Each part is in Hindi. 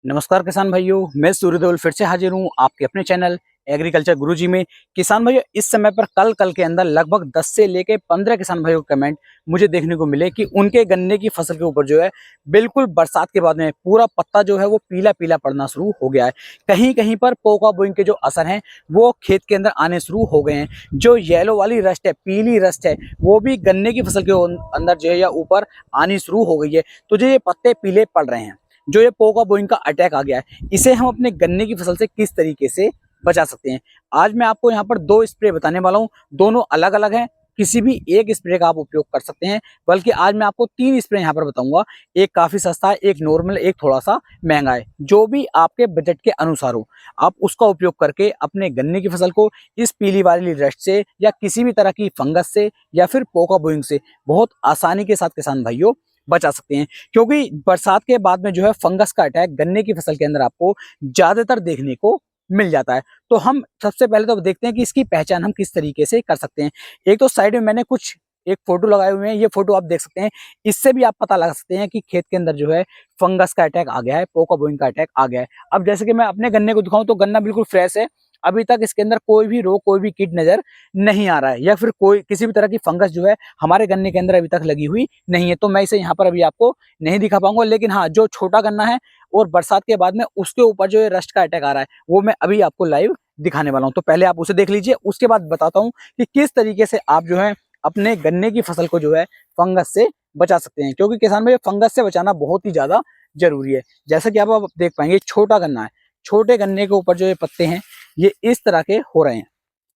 नमस्कार किसान भाइयों, मैं सूर्यदेवल फिर से हाजिर हूँ आपके अपने चैनल एग्रीकल्चर गुरुजी में। किसान भाइयों, इस समय पर कल के अंदर लगभग 10 से लेके 15 किसान भाइयों के कमेंट मुझे देखने को मिले कि उनके गन्ने की फसल के ऊपर जो है बिल्कुल बरसात के बाद में पूरा पत्ता जो है वो पीला पीला पड़ना शुरू हो गया है। कहीं कहीं पर पोका बोइंग के जो असर हैं वो खेत के अंदर आने शुरू हो गए हैं। जो येलो वाली रस्ट है, पीली रस्ट है, वो भी गन्ने की फसल के अंदर जो है या ऊपर आनी शुरू हो गई है। तो जो ये पत्ते पीले पड़ रहे हैं, जो ये पोका बोइंग का अटैक आ गया है, इसे हम अपने गन्ने की फसल से किस तरीके से बचा सकते हैं। आज मैं आपको यहाँ पर दो स्प्रे बताने वाला हूँ, दोनों अलग अलग हैं। किसी भी एक स्प्रे का आप उपयोग कर सकते हैं, बल्कि आज मैं आपको 3 स्प्रे यहाँ पर बताऊंगा। एक काफी सस्ता है, एक नॉर्मल, एक थोड़ा सा महंगा है। जो भी आपके बजट के अनुसार हो, आप उसका उपयोग करके अपने गन्ने की फसल को इस पीली वाली रस्ट से या किसी भी तरह की फंगस से या फिर पोका बोइंग से बहुत आसानी के साथ किसान भाइयों बचा सकते हैं। क्योंकि बरसात के बाद में जो है फंगस का अटैक गन्ने की फसल के अंदर आपको ज्यादातर देखने को मिल जाता है। तो हम सबसे पहले तो देखते हैं कि इसकी पहचान हम किस तरीके से कर सकते हैं। एक तो साइड में मैंने कुछ एक फोटो लगाए हुए हैं, ये फोटो आप देख सकते हैं। इससे भी आप पता लगा सकते हैं कि खेत के अंदर जो है फंगस का अटैक आ गया है, पोका बोइंग का अटैक आ गया है। अब जैसे कि मैं अपने गन्ने को दिखाऊं तो गन्ना बिल्कुल फ्रेश है, अभी तक इसके अंदर कोई भी रोग, कोई भी कीट नजर नहीं आ रहा है, या फिर कोई किसी भी तरह की फंगस जो है हमारे गन्ने के अंदर अभी तक लगी हुई नहीं है। तो मैं इसे यहाँ पर अभी आपको नहीं दिखा पाऊंगा, लेकिन हाँ, जो छोटा गन्ना है और बरसात के बाद में उसके ऊपर जो रस्ट का अटैक आ रहा है, वो मैं अभी आपको लाइव दिखाने वाला हूँ। तो पहले आप उसे देख लीजिए, उसके बाद बताता हूँ कि किस तरीके से आप जो है अपने गन्ने की फसल को जो है फंगस से बचा सकते हैं। क्योंकि किसान भाई, फंगस से बचाना बहुत ही ज्यादा जरूरी है। जैसा कि आप देख पाएंगे, छोटा गन्ना है, छोटे गन्ने के ऊपर जो ये पत्ते हैं ये इस तरह के हो रहे हैं,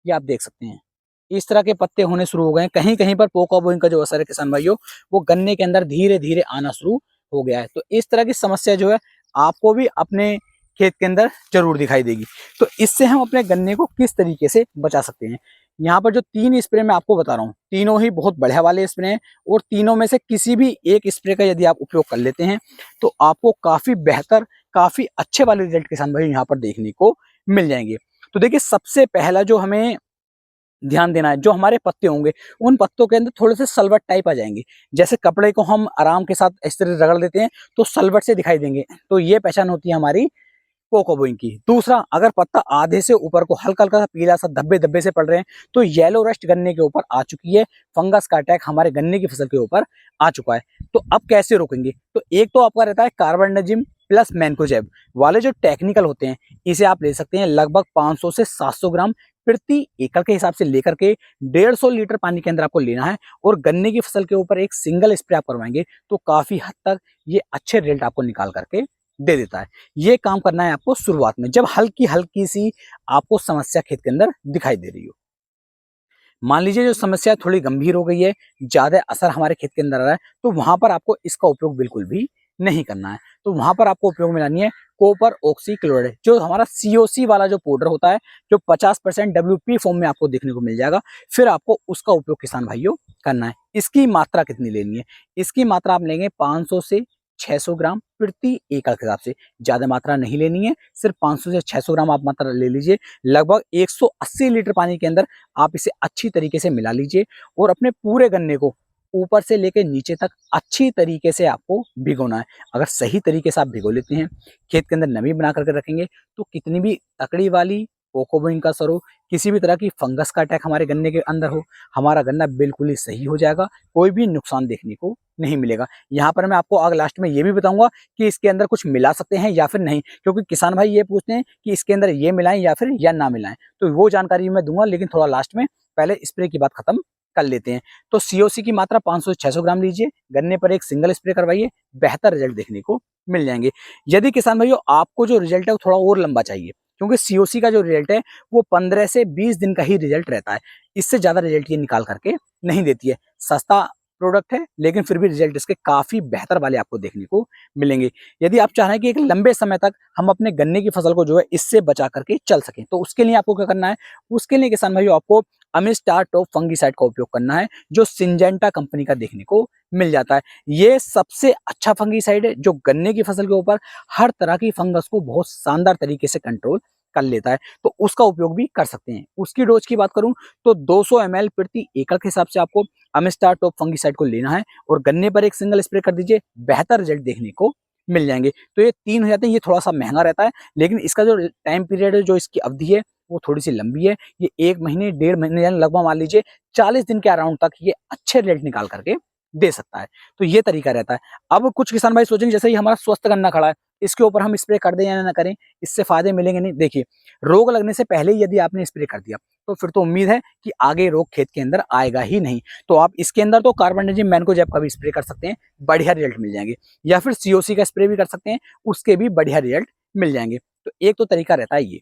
ये आप देख सकते हैं। इस तरह के पत्ते होने शुरू हो गए हैं। कहीं कहीं पर पोका बोइंग का जो असर है किसान भाइयों, वो गन्ने के अंदर धीरे धीरे आना शुरू हो गया है। तो इस तरह की समस्या जो है आपको भी अपने खेत के अंदर जरूर दिखाई देगी। तो इससे हम अपने गन्ने को किस तरीके से बचा सकते हैं। यहाँ पर जो 3 स्प्रे मैं आपको बता रहा हूँ, तीनों ही बहुत बढ़िया वाले स्प्रे हैं, और तीनों में से किसी भी एक स्प्रे का यदि आप उपयोग कर लेते हैं तो आपको काफी बेहतर, काफी अच्छे वाले रिजल्ट किसान भाई यहाँ पर देखने को मिल जाएंगे। तो देखिए, सबसे पहला जो हमें ध्यान देना है, जो हमारे पत्ते होंगे उन पत्तों के अंदर थोड़े से सलवट टाइप आ जाएंगे। जैसे कपड़े को हम आराम के साथ इस तरह रगड़ देते हैं तो सलवट से दिखाई देंगे, तो ये पहचान होती है हमारी कोको बोइंग की। दूसरा, अगर पत्ता आधे से ऊपर को हल्का हल्का सा पीला सा धब्बे धब्बे से पड़ रहे हैं तो येलो रस्ट गन्ने के ऊपर आ चुकी है, फंगस का अटैक हमारे गन्ने की फसल के ऊपर आ चुका है। तो अब कैसे रोकेंगे? तो एक तो आपका रहता है कार्बेंडाजिम प्लस मैनकोजेब वाले जो टेक्निकल होते हैं, इसे आप ले सकते हैं लगभग 500 से 700 ग्राम प्रति एकड़ के हिसाब से लेकर के 150 लीटर पानी के अंदर आपको लेना है, और गन्ने की फसल के ऊपर एक सिंगल स्प्रे आप करवाएंगे तो काफी हद तक ये अच्छे रिजल्ट आपको निकाल करके दे देता है। ये काम करना है आपको शुरुआत में, जब हल्की हल्की सी आपको समस्या खेत के अंदर दिखाई दे रही हो। मान लीजिए जो समस्या थोड़ी गंभीर हो गई है, ज्यादा असर हमारे खेत के अंदर आ रहा है, तो वहां पर आपको इसका उपयोग बिल्कुल भी नहीं करना है। तो वहां पर आपको उपयोग में लानी है कॉपर ऑक्सीक्लोराइड, जो हमारा सीओसी वाला जो पाउडर होता है, जो 50% डब्ल्यूपी फॉर्म में आपको देखने को मिल जाएगा। फिर आपको उसका उपयोग किसान भाइयों करना है। इसकी मात्रा कितनी लेनी है? इसकी मात्रा आप लेंगे 500 से 600 ग्राम प्रति एकड़ के हिसाब से, ज्यादा मात्रा नहीं लेनी है, सिर्फ 500 से 600 ग्राम आप मात्रा ले लीजिए। लगभग 180 लीटर पानी के अंदर आप इसे अच्छी तरीके से मिला लीजिए, और अपने पूरे गन्ने को ऊपर से लेकर नीचे तक अच्छी तरीके से आपको भिगोना है। अगर सही तरीके से आप भिगो लेते हैं, खेत के अंदर नमी बना करके रखेंगे, तो कितनी भी तकड़ी वाली कोकोबोइन का असर हो, किसी भी तरह की फंगस का अटैक हमारे गन्ने के अंदर हो, हमारा गन्ना बिल्कुल ही सही हो जाएगा, कोई भी नुकसान देखने को नहीं मिलेगा। यहाँ पर मैं आपको आगे लास्ट में ये भी बताऊंगा कि इसके अंदर कुछ मिला सकते हैं या फिर नहीं, क्योंकि किसान भाई ये पूछते हैं कि इसके अंदर ये मिलाएं या फिर या ना मिलाएं, तो वो जानकारी मैं दूंगा, लेकिन थोड़ा लास्ट में, पहले स्प्रे की बात खत्म कर लेते हैं। तो सीओसी की मात्रा 500 से 600 ग्राम लीजिए, गन्ने पर एक सिंगल स्प्रे करवाइए, बेहतर रिजल्ट देखने को मिल जाएंगे। यदि किसान भाइयों आपको जो रिजल्ट है वो थोड़ा और लंबा चाहिए, क्योंकि सीओसी का जो रिजल्ट है वो 15 से 20 दिन का ही रिजल्ट रहता है, इससे ज्यादा रिजल्ट ये निकाल करके नहीं देती है। सस्ता प्रोडक्ट है, लेकिन फिर भी रिजल्ट इसके काफी बेहतर वाले आपको देखने को मिलेंगे। यदि आप चाह रहे हैं कि एक लंबे समय तक हम अपने गन्ने की फसल को जो है इससे बचा करके चल सकें, तो उसके लिए आपको क्या करना है? उसके लिए किसान भाइयों आपको अमिस्टार टॉप फंगीसाइड का उपयोग करना है, जो सिंजेंटा कंपनी का देखने को मिल जाता है। ये सबसे अच्छा फंगीसाइड है, जो गन्ने की फसल के ऊपर हर तरह की फंगस को बहुत शानदार तरीके से कंट्रोल कर लेता है, तो उसका उपयोग भी कर सकते हैं। उसकी डोज की बात करूं तो 200 ml प्रति एकड़ के हिसाब से आपको अमिस्टार टॉप फंगीसाइड को लेना है, और गन्ने पर एक सिंगल स्प्रे कर दीजिए, बेहतर रिजल्ट देखने को मिल जाएंगे। तो ये 3 हो जाते हैं, ये थोड़ा सा महंगा रहता है, लेकिन इसका जो टाइम पीरियड है, जो इसकी अवधि है, वो थोड़ी सी लंबी है। ये 1 महीने 1.5 महीने यानी लगभग मान लीजिए 40 दिन के अराउंड तक ये अच्छे रिजल्ट निकाल करके दे सकता है। तो ये तरीका रहता है। अब कुछ किसान भाई सोचेंगे जैसे ही हमारा स्वस्थ गन्ना खड़ा है, इसके ऊपर हम स्प्रे कर दें या ना करें, इससे फायदे मिलेंगे नहीं। देखिए, रोग लगने से पहले ही यदि आपने स्प्रे कर दिया, तो फिर तो उम्मीद है कि आगे रोग खेत के अंदर आएगा ही नहीं। तो आप इसके अंदर तो कार्बेंडाजिम मैनकोजेब का भी स्प्रे कर सकते हैं, बढ़िया रिजल्ट मिल जाएंगे, या फिर सीओसी का स्प्रे भी कर सकते हैं, उसके भी बढ़िया रिजल्ट मिल जाएंगे। तो एक तो तरीका रहता है ये,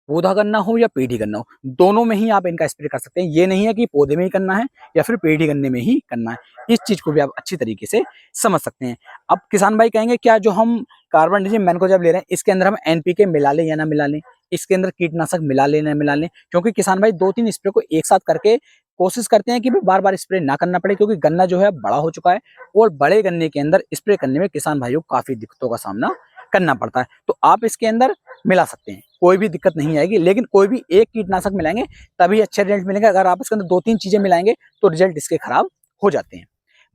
पौधा गन्ना हो या पेड़ी गन्ना हो, दोनों में ही आप इनका स्प्रे कर सकते हैं। ये नहीं है कि पौधे में ही करना है या फिर पेड़ी गन्ने में ही करना है, इस चीज को भी आप अच्छी तरीके से समझ सकते हैं। अब किसान भाई कहेंगे क्या जो हम कार्बन मैनकोजेब ले रहे हैं, इसके अंदर हम एनपीके मिला लें या ना मिला लें, इसके अंदर कीटनाशक मिला लें ना मिला लें? क्योंकि किसान भाई 2-3 स्प्रे को एक साथ करके कोशिश करते हैं कि बार बार स्प्रे ना करना पड़े, क्योंकि गन्ना जो है बड़ा हो चुका है, और बड़े गन्ने के अंदर स्प्रे करने में किसान भाइयों को काफी दिक्कतों का सामना करना पड़ता है। तो आप इसके अंदर मिला सकते हैं, कोई भी दिक्कत नहीं आएगी, लेकिन कोई भी एक कीटनाशक मिलाएंगे तभी अच्छे रिजल्ट मिलेंगे। अगर आप इसके अंदर 2-3 चीजें मिलाएंगे तो रिजल्ट इसके खराब हो जाते हैं।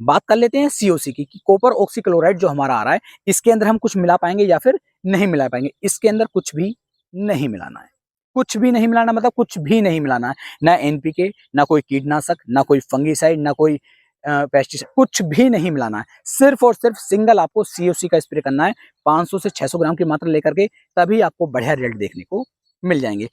बात कर लेते हैं सीओसी की, कि कॉपर ऑक्सीक्लोराइड जो हमारा आ रहा है, इसके अंदर हम कुछ मिला पाएंगे या फिर नहीं मिला पाएंगे? इसके अंदर कुछ भी नहीं मिलाना है। कुछ भी नहीं मिलाना मतलब कुछ भी नहीं मिलाना है, ना एनपीके, ना कोई कीटनाशक, ना कोई फंगीसाइड, ना कोई पेस्टिसाइड, कुछ भी नहीं मिलाना है। सिर्फ और सिर्फ सिंगल आपको सीओसी का स्प्रे करना है, 500 से 600 ग्राम की मात्रा लेकर के, तभी आपको बढ़िया रिजल्ट देखने को मिल जाएंगे।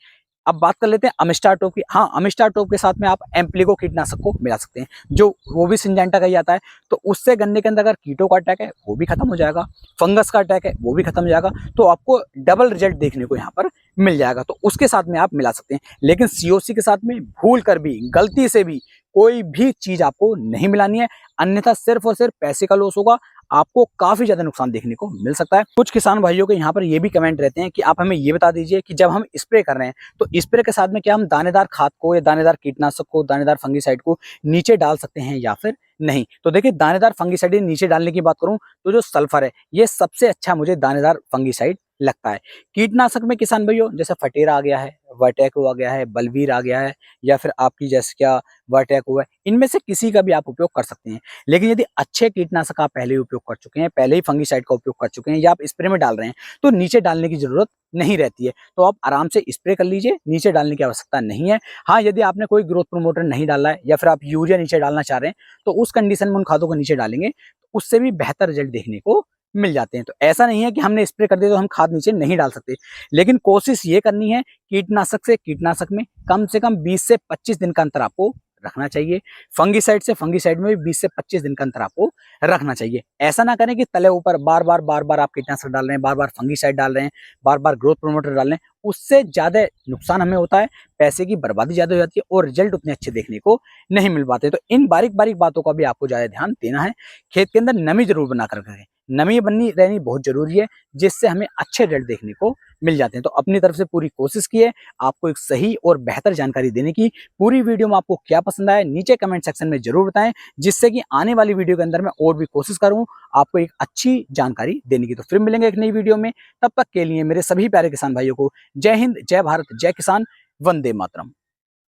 अब बात कर लेते हैं अमिस्टार टॉप की। हाँ, अमिस्टार टॉप के साथ में आप एम्प्लीगो कीटनाशक को मिला सकते हैं, जो वो भी सिंजेंटा का ही आता है। तो उससे गन्ने के अंदर अगर कीटों का अटैक है वो भी खत्म हो जाएगा, फंगस का अटैक है वो भी खत्म हो जाएगा, तो आपको डबल रिजल्ट देखने को यहाँ पर मिल जाएगा। तो उसके साथ में आप मिला सकते हैं, लेकिन सीओसी के साथ में भूल कर भी, गलती से भी कोई भी चीज आपको नहीं मिलानी है, अन्यथा सिर्फ और सिर्फ पैसे का लॉस होगा, आपको काफी ज्यादा नुकसान देखने को मिल सकता है। कुछ किसान भाइयों के यहाँ पर ये भी कमेंट रहते हैं कि आप हमें ये बता दीजिए कि जब हम स्प्रे कर रहे हैं तो स्प्रे के साथ में क्या हम दानेदार खाद को या दानेदार कीटनाशक को, दानेदार फंगीसाइड को नीचे डाल सकते हैं या फिर नहीं? तो देखिए, दानेदार फंगीसाइड नीचे डालने की बात करूं तो जो सल्फर है, ये सबसे अच्छा मुझे दानेदार फंगीसाइड लगता है। कीटनाशक में किसान भाइयों जैसे फटेरा आ गया है, वर्टैको आ गया है, बलवीर आ गया है, या फिर आपकी जैसे क्या वर्टैको है, इनमें से किसी का भी आप उपयोग कर सकते हैं। लेकिन यदि अच्छे कीटनाशक आप पहले ही उपयोग कर चुके हैं, पहले ही फंगीसाइड का उपयोग कर चुके हैं, या आप स्प्रे में डाल रहे हैं, तो नीचे डालने की जरूरत नहीं रहती है। तो आप आराम से स्प्रे कर लीजिए, नीचे डालने की आवश्यकता नहीं है। हाँ, यदि आपने कोई ग्रोथ प्रमोटर नहीं डाला है या फिर आप यूरिया नीचे डालना चाह रहे हैं, तो उस कंडीशन में उन खादों को नीचे डालेंगे, तो उससे भी बेहतर रिजल्ट देखने को मिल जाते हैं। तो ऐसा नहीं है कि हमने स्प्रे कर दिया तो हम खाद नीचे नहीं डाल सकते, लेकिन कोशिश ये करनी है कीटनाशक से कीटनाशक में कम से कम 20 से 25 दिन का अंतर आपको रखना चाहिए। फंगीसाइड से फंगीसाइड में भी 20 से 25 दिन का अंतर आपको रखना चाहिए। ऐसा ना करें कि तले ऊपर बार बार आप कीटनाशक डाल रहे हैं, बार बार फंगीसाइड डाल रहे हैं, बार बार ग्रोथ प्रमोटर डाल रहे हैं, उससे ज्यादा नुकसान हमें होता है, पैसे की बर्बादी ज्यादा हो जाती है और रिजल्ट उतने अच्छे देखने को नहीं मिल पाते। तो इन बारीक बारीक बातों का भी आपको ज्यादा ध्यान देना है। खेत के अंदर नमी जरूर बना कर रखें, नमी बनी रहनी बहुत जरूरी है, जिससे हमें अच्छे रिजल्ट देखने को मिल जाते हैं। तो अपनी तरफ से पूरी कोशिश की है आपको एक सही और बेहतर जानकारी देने की। पूरी वीडियो में आपको क्या पसंद आया नीचे कमेंट सेक्शन में जरूर बताएं, जिससे कि आने वाली वीडियो के अंदर मैं और भी कोशिश करूं आपको एक अच्छी जानकारी देने की। तो फिर मिलेंगे एक नई वीडियो में, तब तक के लिए मेरे सभी प्यारे किसान भाइयों को जय हिंद, जय भारत, जय किसान, वंदे मातरम।